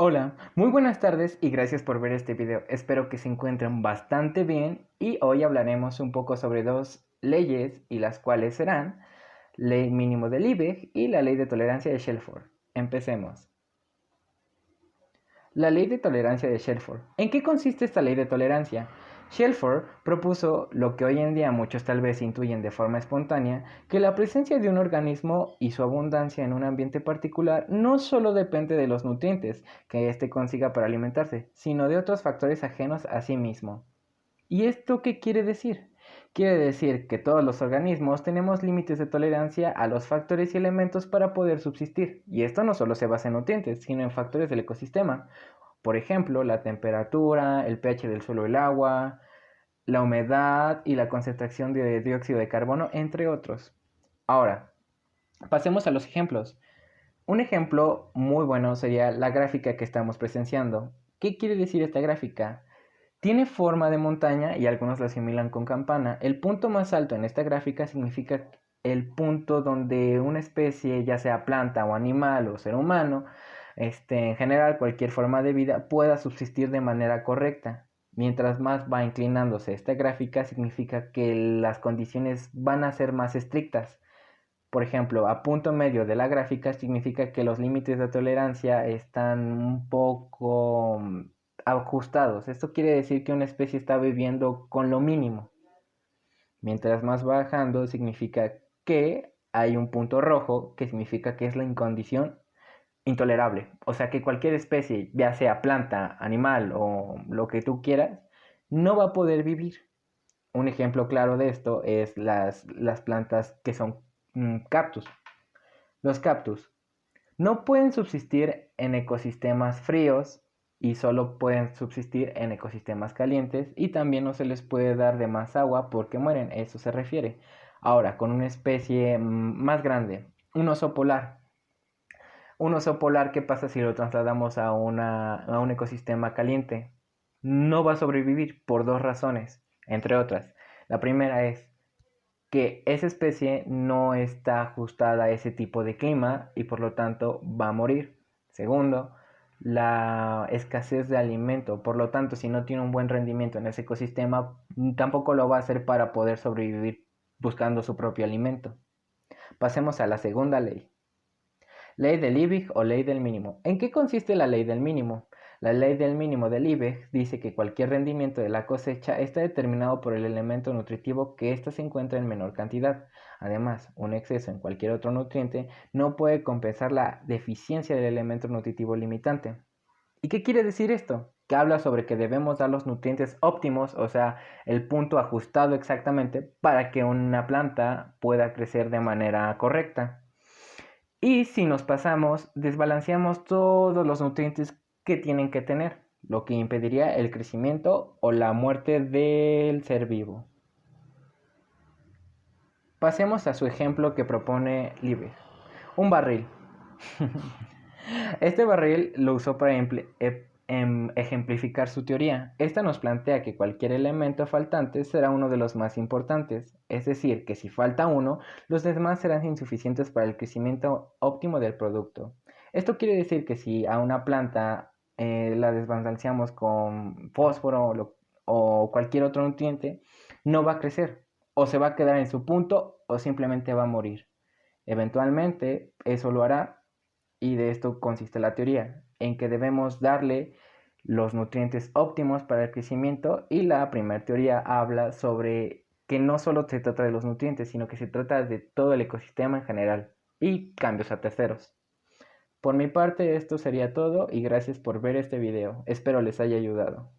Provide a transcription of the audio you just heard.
Hola, muy buenas tardes y gracias por ver este video. Espero que se encuentren bastante bien y hoy hablaremos un poco sobre dos leyes y las cuales serán Ley Mínimo de Liebig y la Ley de Tolerancia de Shelford. Empecemos. La Ley de Tolerancia de Shelford. ¿En qué consiste esta ley de tolerancia? Shelford propuso lo que hoy en día muchos tal vez intuyen de forma espontánea, que la presencia de un organismo y su abundancia en un ambiente particular no solo depende de los nutrientes que éste consiga para alimentarse, sino de otros factores ajenos a sí mismo. ¿Y esto qué quiere decir? Quiere decir que todos los organismos tenemos límites de tolerancia a los factores y elementos para poder subsistir, y esto no solo se basa en nutrientes, sino en factores del ecosistema. Por ejemplo, la temperatura, el pH del suelo y el agua, la humedad y la concentración de dióxido de carbono, entre otros. Ahora, pasemos a los ejemplos. Un ejemplo muy bueno sería la gráfica que estamos presenciando. ¿Qué quiere decir esta gráfica? Tiene forma de montaña y algunos la asimilan con campana. El punto más alto en esta gráfica significa el punto donde una especie, ya sea planta o animal o ser humano, en general cualquier forma de vida, pueda subsistir de manera correcta. Mientras más va inclinándose esta gráfica, significa que las condiciones van a ser más estrictas. Por ejemplo, a punto medio de la gráfica significa que los límites de tolerancia están un poco ajustados. Esto quiere decir que una especie está viviendo con lo mínimo. Mientras más bajando significa que hay un punto rojo, que significa que es la condición intolerable. O sea que cualquier especie, ya sea planta, animal o lo que tú quieras, no va a poder vivir. Un ejemplo claro de esto es las plantas que son cactus. Los cactus no pueden subsistir en ecosistemas fríos y solo pueden subsistir en ecosistemas calientes, y también no se les puede dar de más agua porque mueren, eso se refiere. Ahora, con una especie más grande, un oso polar. Un oso polar, ¿qué pasa si lo trasladamos a un ecosistema caliente? No va a sobrevivir por dos razones, entre otras. La primera es que esa especie no está ajustada a ese tipo de clima y por lo tanto va a morir. Segundo, la escasez de alimento. Por lo tanto, si no tiene un buen rendimiento en ese ecosistema, tampoco lo va a hacer para poder sobrevivir buscando su propio alimento. Pasemos a la segunda ley. Ley de Liebig o ley del mínimo. ¿En qué consiste la ley del mínimo? La ley del mínimo de Liebig dice que cualquier rendimiento de la cosecha está determinado por el elemento nutritivo que ésta se encuentra en menor cantidad. Además, un exceso en cualquier otro nutriente no puede compensar la deficiencia del elemento nutritivo limitante. ¿Y qué quiere decir esto? Que habla sobre que debemos dar los nutrientes óptimos, o sea, el punto ajustado exactamente para que una planta pueda crecer de manera correcta. Y si nos pasamos, desbalanceamos todos los nutrientes que tienen que tener, lo que impediría el crecimiento o la muerte del ser vivo. Pasemos a su ejemplo que propone Liebig. Un barril. Este barril lo usó para ejemplificar su teoría. Esta nos plantea que cualquier elemento faltante será uno de los más importantes, es decir, que si falta uno, los demás serán insuficientes para el crecimiento óptimo del producto. Esto quiere decir que si a una planta la desbalanceamos con fósforo o cualquier otro nutriente, no va a crecer, o se va a quedar en su punto o simplemente va a morir. Eventualmente eso lo hará, y de esto consiste la teoría, en que debemos darle los nutrientes óptimos para el crecimiento, y la primera teoría habla sobre que no solo se trata de los nutrientes, sino que se trata de todo el ecosistema en general y cambios a terceros. Por mi parte esto sería todo y gracias por ver este video, espero les haya ayudado.